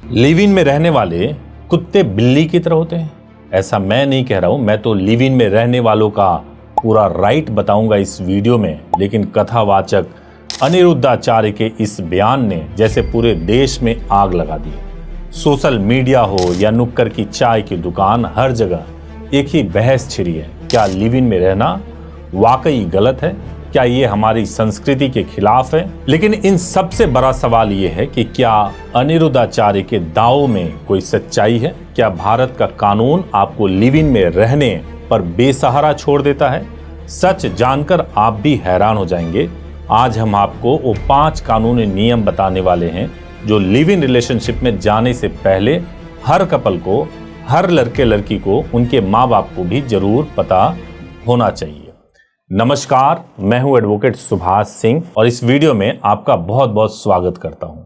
Live in में रहने वाले कुत्ते बिल्ली की तरह होते हैं? ऐसा मैं नहीं कह रहा हूं, मैं तो लिव इन में रहने वालों का पूरा राइट बताऊंगा इस वीडियो में। लेकिन कथावाचक अनिरुद्धाचार्य के इस बयान ने जैसे पूरे देश में आग लगा दी। सोशल मीडिया हो या नुक्कड़ की चाय की दुकान, हर जगह एक ही बहस छिड़ी है। क्या लिव इन में रहना वाकई गलत है? क्या ये हमारी संस्कृति के खिलाफ है? लेकिन इन सबसे बड़ा सवाल ये है कि क्या अनिरुद्धाचार्य के दावों में कोई सच्चाई है? क्या भारत का कानून आपको लिव इन में रहने पर बेसहारा छोड़ देता है? सच जानकर आप भी हैरान हो जाएंगे। आज हम आपको वो 5 कानूनी नियम बताने वाले हैं जो लिव इन रिलेशनशिप में जाने से पहले हर कपल को, हर लड़के लड़की को, उनके माँ बाप को भी जरूर पता होना चाहिए। नमस्कार, मैं हूं एडवोकेट सुभाष सिंह और इस वीडियो में आपका बहुत बहुत स्वागत करता हूं।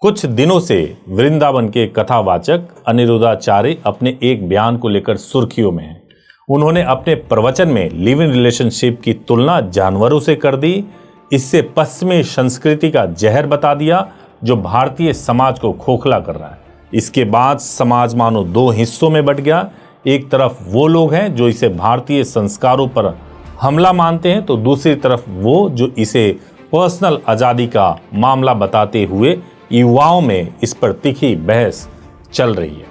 कुछ दिनों से वृंदावन के कथावाचक अनिरुद्धाचार्य अपने एक बयान को लेकर सुर्खियों में हैं। उन्होंने अपने प्रवचन में लिव इन रिलेशनशिप की तुलना जानवरों से कर दी। इससे पश्चिमी संस्कृति का जहर बता दिया जो भारतीय समाज को खोखला कर रहा है। इसके बाद समाज मानो 2 हिस्सों में बंट गया। एक तरफ वो लोग हैं जो इसे भारतीय संस्कारों पर हमला मानते हैं, तो दूसरी तरफ वो जो इसे पर्सनल आज़ादी का मामला बताते हुए युवाओं में इस पर तीखी बहस चल रही है।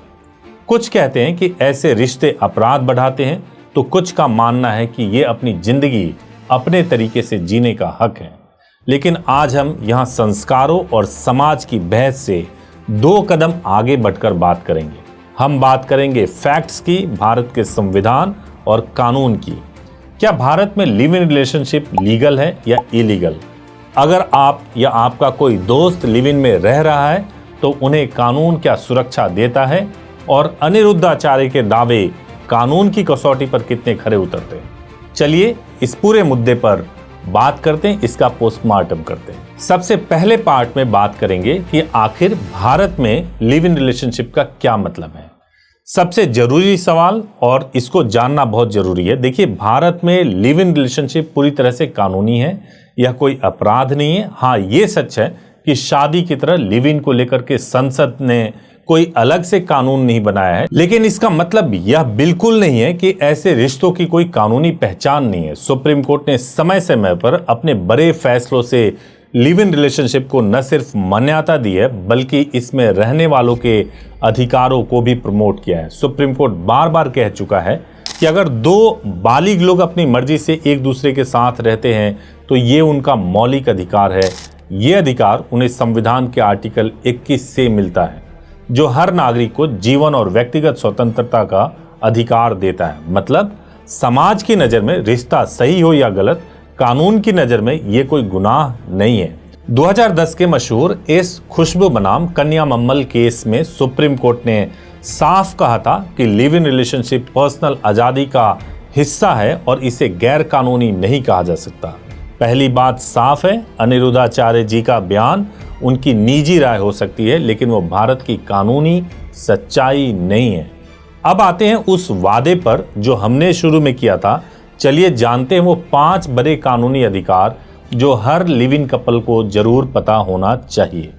कुछ कहते हैं कि ऐसे रिश्ते अपराध बढ़ाते हैं, तो कुछ का मानना है कि ये अपनी जिंदगी अपने तरीके से जीने का हक है। लेकिन आज हम यहाँ संस्कारों और समाज की बहस से 2 कदम आगे बढ़कर बात करेंगे। हम बात करेंगे फैक्ट्स की, भारत के संविधान और कानून की। क्या भारत में लिव इन रिलेशनशिप लीगल है या इलीगल? अगर आप या आपका कोई दोस्त लिव इन में रह रहा है तो उन्हें कानून क्या सुरक्षा देता है? और अनिरुद्धाचार्य के दावे कानून की कसौटी पर कितने खरे उतरते हैं? चलिए इस पूरे मुद्दे पर बात करते हैं, इसका पोस्टमार्टम करते हैं। सबसे पहले पार्ट में बात करेंगे कि आखिर भारत में लिव इन रिलेशनशिप का क्या मतलब है। सबसे जरूरी सवाल, और इसको जानना बहुत जरूरी है। देखिए, भारत में लिव इन रिलेशनशिप पूरी तरह से कानूनी है, यह कोई अपराध नहीं है। हाँ, ये सच है कि शादी की तरह लिव इन को लेकर के संसद ने कोई अलग से कानून नहीं बनाया है, लेकिन इसका मतलब यह बिल्कुल नहीं है कि ऐसे रिश्तों की कोई कानूनी पहचान नहीं है। सुप्रीम कोर्ट ने समय समय पर अपने बड़े फैसलों से लिव इन रिलेशनशिप को न सिर्फ मान्यता दी है, बल्कि इसमें रहने वालों के अधिकारों को भी प्रमोट किया है। सुप्रीम कोर्ट बार बार कह चुका है कि अगर 2 बालिग लोग अपनी मर्जी से एक दूसरे के साथ रहते हैं तो ये उनका मौलिक अधिकार है। ये अधिकार उन्हें संविधान के आर्टिकल 21 से मिलता है, जो हर नागरिक को जीवन और व्यक्तिगत स्वतंत्रता का अधिकार देता है। मतलब समाज की नज़र में रिश्ता सही हो या गलत, कानून की नज़र में ये कोई गुनाह नहीं है। 2010 के मशहूर एस खुशबू बनाम कन्या मम्मल केस में सुप्रीम कोर्ट ने साफ कहा था कि लिव इन रिलेशनशिप पर्सनल आज़ादी का हिस्सा है और इसे गैर कानूनी नहीं कहा जा सकता। पहली बात साफ है, अनिरुद्धाचार्य जी का बयान उनकी निजी राय हो सकती है, लेकिन वो भारत की कानूनी सच्चाई नहीं है। अब आते हैं उस वादे पर जो हमने शुरू में किया था। चलिए जानते हैं वो 5 बड़े कानूनी अधिकार जो हर लिव इन कपल को जरूर पता होना चाहिए।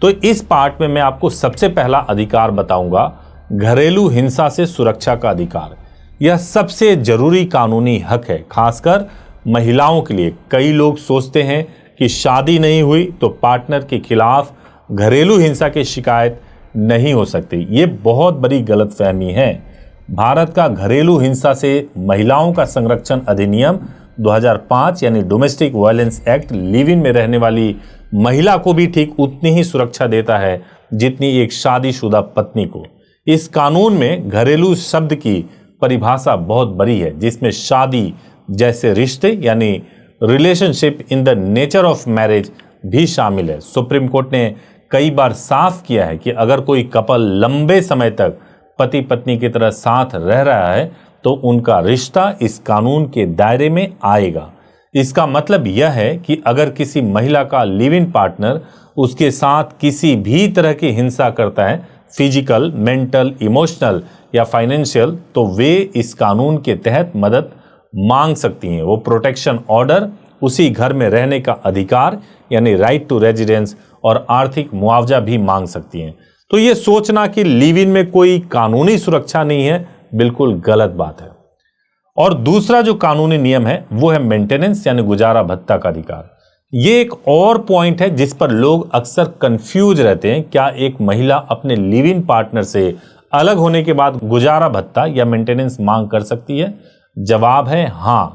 तो इस पार्ट में मैं आपको सबसे पहला अधिकार बताऊंगा, घरेलू हिंसा से सुरक्षा का अधिकार। यह सबसे जरूरी कानूनी हक है, खासकर महिलाओं के लिए। कई लोग सोचते हैं कि शादी नहीं हुई तो पार्टनर के खिलाफ घरेलू हिंसा की शिकायत नहीं हो सकती। ये बहुत बड़ी गलतफहमी है। भारत का घरेलू हिंसा से महिलाओं का संरक्षण अधिनियम 2005 यानी domestic violence act live in में रहने वाली महिला को भी ठीक उतनी ही सुरक्षा देता है जितनी एक शादीशुदा पत्नी को। इस कानून में घरेलू शब्द की परिभाषा बहुत बड़ी है, जिसमें शादी जैसे रिश्ते यानी relationship in the nature of marriage भी शामिल है। सुप्रीम कोर्ट ने कई बार साफ किया है कि अगर कोई कपल लंबे समय तक पति पत्नी की तरह साथ रह रहा है तो उनका रिश्ता इस कानून के दायरे में आएगा। इसका मतलब यह है कि अगर किसी महिला का लिव इन पार्टनर उसके साथ किसी भी तरह की हिंसा करता है, फिजिकल, मेंटल, इमोशनल या फाइनेंशियल, तो वे इस कानून के तहत मदद मांग सकती हैं। वो प्रोटेक्शन ऑर्डर, उसी घर में रहने का अधिकार यानी राइट टू रेजिडेंस और आर्थिक मुआवजा भी मांग सकती हैं। तो ये सोचना कि लिव इन में कोई कानूनी सुरक्षा नहीं है, बिल्कुल गलत बात है। और दूसरा जो कानूनी नियम है वो है मेंटेनेंस यानी गुजारा भत्ता का अधिकार। ये एक और पॉइंट है जिस पर लोग अक्सर कंफ्यूज रहते हैं। क्या एक महिला अपने लिव इन पार्टनर से अलग होने के बाद गुजारा भत्ता या मेंटेनेंस मांग कर सकती है? जवाब है हां,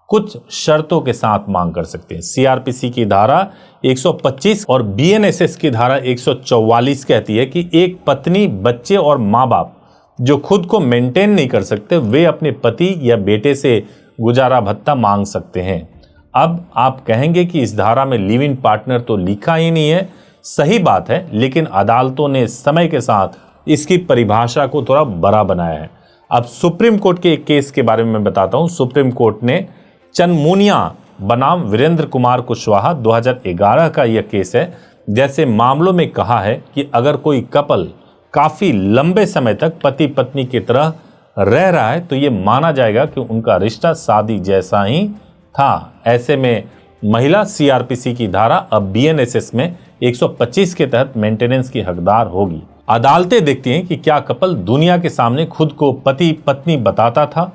कुछ शर्तों के साथ मांग कर सकते हैं। सीआरपीसी की धारा 125 और बीएनएसएस की धारा 144 कहती है कि एक पत्नी, बच्चे और मां बाप जो खुद को मेंटेन नहीं कर सकते, वे अपने पति या बेटे से गुजारा भत्ता मांग सकते हैं। अब आप कहेंगे कि इस धारा में लिव इन पार्टनर तो लिखा ही नहीं है। सही बात है, लेकिन अदालतों ने समय के साथ इसकी परिभाषा को थोड़ा बड़ा बनाया है। अब सुप्रीम कोर्ट के एक केस के बारे में मैं बताता हूं। सुप्रीम कोर्ट ने चनमुनिया बनाम वीरेंद्र कुमार कुशवाहा 2011 का यह केस है, जैसे मामलों में कहा है कि अगर कोई कपल काफी लंबे समय तक पति पत्नी की तरह रह रहा है तो यह माना जाएगा कि उनका रिश्ता शादी जैसा ही था। ऐसे में महिला सीआरपीसी की धारा अब बीएनएसएस में 125 के तहत मेंटेनेंस की हकदार होगी। अदालतें देखती हैं कि क्या कपल दुनिया के सामने खुद को पति पत्नी बताता था,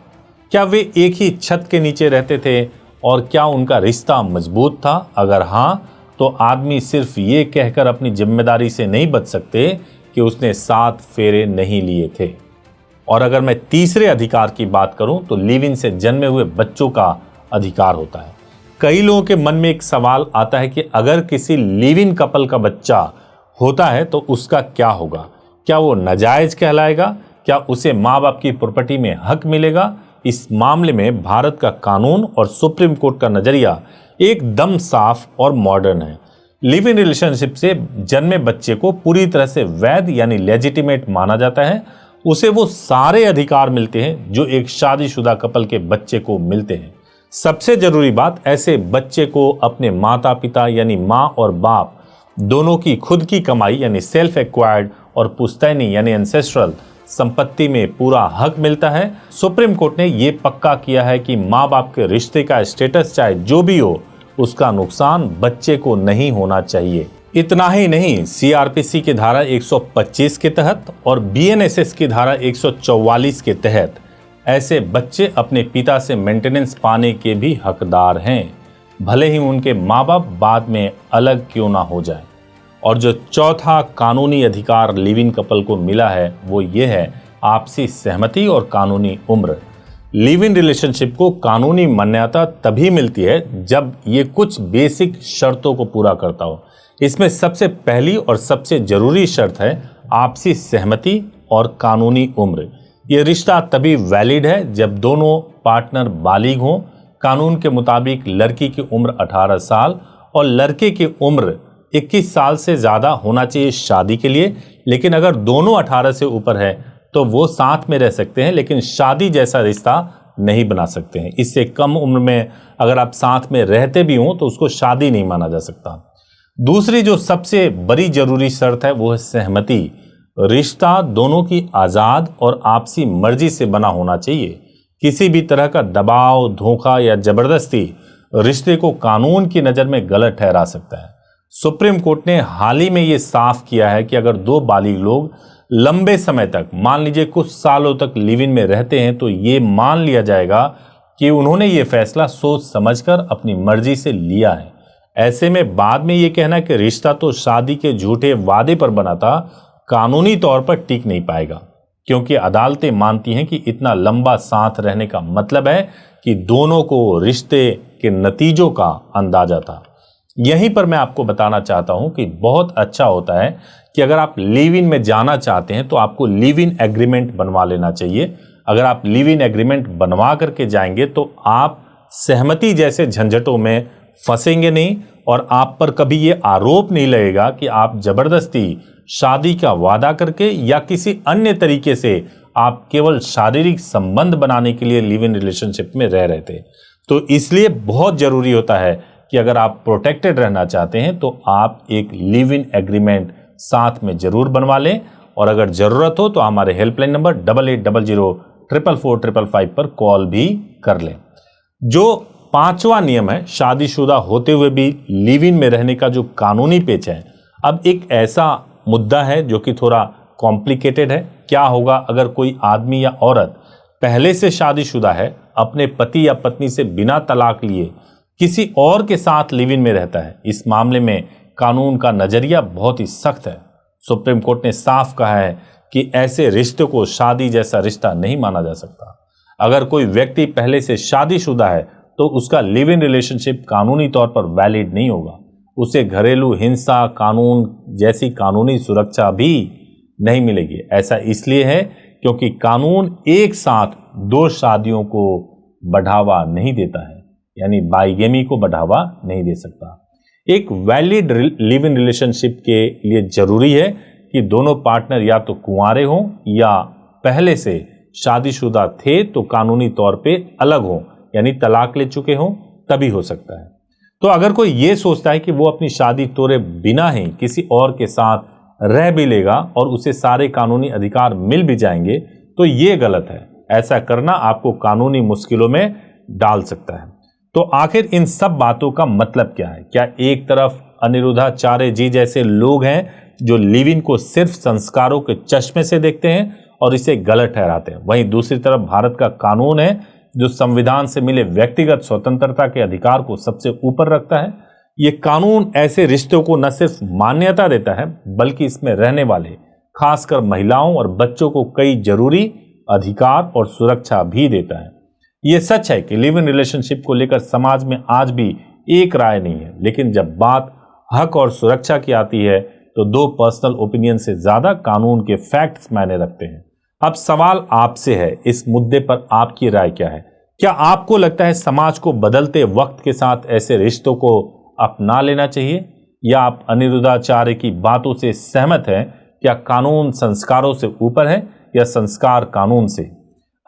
क्या वे एक ही छत के नीचे रहते थे और क्या उनका रिश्ता मजबूत था। अगर हां, तो आदमी सिर्फ ये कहकर अपनी जिम्मेदारी से नहीं बच सकते कि उसने 7 फेरे नहीं लिए थे। और अगर मैं तीसरे अधिकार की बात करूं तो लिव इन से जन्मे हुए बच्चों का अधिकार होता है। कई लोगों के मन में एक सवाल आता है कि अगर किसी लिव इन कपल का बच्चा होता है तो उसका क्या होगा? क्या वो नाजायज कहलाएगा? क्या उसे माँ बाप की प्रॉपर्टी में हक मिलेगा? इस मामले में भारत का कानून और सुप्रीम कोर्ट का नजरिया एकदम साफ और मॉडर्न है। लिव इन रिलेशनशिप से जन्मे बच्चे को पूरी तरह से वैध यानी लेजिटिमेट माना जाता है। उसे वो सारे अधिकार मिलते हैं जो एक शादीशुदा कपल के बच्चे को मिलते हैं। सबसे जरूरी बात, ऐसे बच्चे को अपने माता पिता यानी माँ और बाप दोनों की खुद की कमाई यानी सेल्फ एक्वायर्ड और पुश्तैनी यानी एंसेस्ट्रल संपत्ति में पूरा हक मिलता है। सुप्रीम कोर्ट ने यह पक्का किया है कि माँ बाप के रिश्ते का स्टेटस चाहे जो भी हो, उसका नुकसान बच्चे को नहीं होना चाहिए। इतना ही नहीं, सीआरपीसी की धारा 125 के तहत और बीएनएसएस की धारा 144 के तहत ऐसे बच्चे अपने पिता से मेंटेनेंस पाने के भी हकदार हैं, भले ही उनके माँ बाप बाद में अलग क्यों ना हो जाए। और जो चौथा कानूनी अधिकार लिव इन कपल को मिला है वो ये है आपसी सहमति और कानूनी उम्र। लिव इन रिलेशनशिप को कानूनी मान्यता तभी मिलती है जब ये कुछ बेसिक शर्तों को पूरा करता हो। इसमें सबसे पहली और सबसे जरूरी शर्त है आपसी सहमति और कानूनी उम्र। ये रिश्ता तभी वैलिड है जब दोनों पार्टनर बालिग हों। कानून के मुताबिक लड़की की उम्र 18 साल और लड़के की उम्र 21 साल से ज़्यादा होना चाहिए शादी के लिए। लेकिन अगर दोनों 18 से ऊपर है तो वो साथ में रह सकते हैं, लेकिन शादी जैसा रिश्ता नहीं बना सकते हैं। इससे कम उम्र में अगर आप साथ में रहते भी हों तो उसको शादी नहीं माना जा सकता। दूसरी जो सबसे बड़ी जरूरी शर्त है वो है सहमति। रिश्ता दोनों की आज़ाद और आपसी मर्जी से बना होना चाहिए। किसी भी तरह का दबाव, धोखा या जबरदस्ती रिश्ते को कानून की नज़र में गलत ठहरा सकता है। सुप्रीम कोर्ट ने हाल ही में ये साफ किया है कि अगर दो बालिग लोग लंबे समय तक, मान लीजिए कुछ सालों तक लिव इन में रहते हैं, तो ये मान लिया जाएगा कि उन्होंने ये फैसला सोच समझकर अपनी मर्जी से लिया है। ऐसे में बाद में ये कहना कि रिश्ता तो शादी के झूठे वादे पर बना था, कानूनी तौर पर टिक नहीं पाएगा, क्योंकि अदालतें मानती हैं कि इतना लंबा साथ रहने का मतलब है कि दोनों को रिश्ते के नतीजों का अंदाजा था। यहीं पर मैं आपको बताना चाहता हूं कि बहुत अच्छा होता है कि अगर आप लिव इन में जाना चाहते हैं तो आपको लिव इन एग्रीमेंट बनवा लेना चाहिए। अगर आप लिव इन एग्रीमेंट बनवा करके जाएंगे तो आप सहमति जैसे झंझटों में फंसेंगे नहीं और आप पर कभी ये आरोप नहीं लगेगा कि आप जबरदस्ती शादी का वादा करके या किसी अन्य तरीके से आप केवल शारीरिक संबंध बनाने के लिए लिव इन रिलेशनशिप में रह रहे थे। तो इसलिए बहुत जरूरी होता है कि अगर आप प्रोटेक्टेड रहना चाहते हैं तो आप एक लिव इन एग्रीमेंट साथ में जरूर बनवा लें। और अगर जरूरत हो तो हमारे हेल्पलाइन नंबर 8800444555 पर कॉल भी कर लें। जो पांचवा नियम है, शादीशुदा होते हुए भी लिव इन में रहने का जो कानूनी पेच है, अब एक ऐसा मुद्दा है जो कि थोड़ा कॉम्प्लिकेटेड है। क्या होगा अगर कोई आदमी या औरत पहले से शादीशुदा है, अपने पति या पत्नी से बिना तलाक लिए किसी और के साथ लिव इन में रहता है? इस मामले में कानून का नजरिया बहुत ही सख्त है। सुप्रीम कोर्ट ने साफ कहा है कि ऐसे रिश्ते को शादी जैसा रिश्ता नहीं माना जा सकता। अगर कोई व्यक्ति पहले से शादीशुदा है तो उसका लिव इन रिलेशनशिप कानूनी तौर पर वैलिड नहीं होगा। उसे घरेलू हिंसा कानून जैसी कानूनी सुरक्षा भी नहीं मिलेगी। ऐसा इसलिए है क्योंकि कानून एक साथ दो शादियों को बढ़ावा नहीं देता है, यानी बाइगेमी को बढ़ावा नहीं दे सकता। एक वैलिड लिव इन रिलेशनशिप के लिए जरूरी है कि दोनों पार्टनर या तो कुंवारे हों या पहले से शादीशुदा थे तो कानूनी तौर पे अलग हों, यानी तलाक ले चुके हों, तभी हो सकता है। तो अगर कोई ये सोचता है कि वो अपनी शादी तोड़े बिना ही किसी और के साथ रह भी लेगा और उसे सारे कानूनी अधिकार मिल भी जाएंगे तो ये गलत है। ऐसा करना आपको कानूनी मुश्किलों में डाल सकता है। तो आखिर इन सब बातों का मतलब क्या है? क्या एक तरफ अनिरुद्धाचार्य जी जैसे लोग हैं जो लिव इन को सिर्फ संस्कारों के चश्मे से देखते हैं और इसे गलत ठहराते हैं, वहीं दूसरी तरफ भारत का कानून है जो संविधान से मिले व्यक्तिगत स्वतंत्रता के अधिकार को सबसे ऊपर रखता है। ये कानून ऐसे रिश्तों को न सिर्फ मान्यता देता है बल्कि इसमें रहने वाले खासकर महिलाओं और बच्चों को कई जरूरी अधिकार और सुरक्षा भी देता है। ये सच है कि लिव इन रिलेशनशिप को लेकर समाज में आज भी एक राय नहीं है, लेकिन जब बात हक और सुरक्षा की आती है तो दो पर्सनल ओपिनियन से ज्यादा कानून के फैक्ट्स मायने रखते हैं। अब सवाल आपसे है, इस मुद्दे पर आपकी राय क्या है? क्या आपको लगता है समाज को बदलते वक्त के साथ ऐसे रिश्तों को अपना लेना चाहिए, या आप अनिरुद्धाचार्य की बातों से सहमत हैं? क्या कानून संस्कारों से ऊपर है या संस्कार कानून से?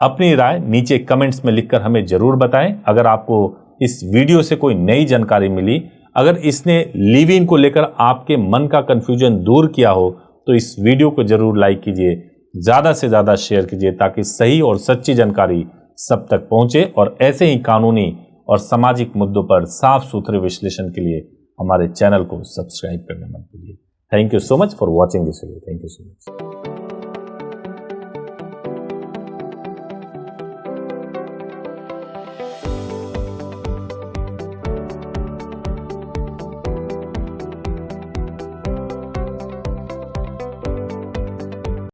अपनी राय नीचे कमेंट्स में लिखकर हमें जरूर बताएं। अगर आपको इस वीडियो से कोई नई जानकारी मिली, अगर इसने लिव इन को लेकर आपके मन का कंफ्यूजन दूर किया हो तो इस वीडियो को जरूर लाइक कीजिए, ज्यादा से ज्यादा शेयर कीजिए ताकि सही और सच्ची जानकारी सब तक पहुंचे। और ऐसे ही कानूनी और सामाजिक मुद्दों पर साफ सुथरे विश्लेषण के लिए हमारे चैनल को सब्सक्राइब करना मत भूलिए। Thank you so much for watching this video. Thank you so much.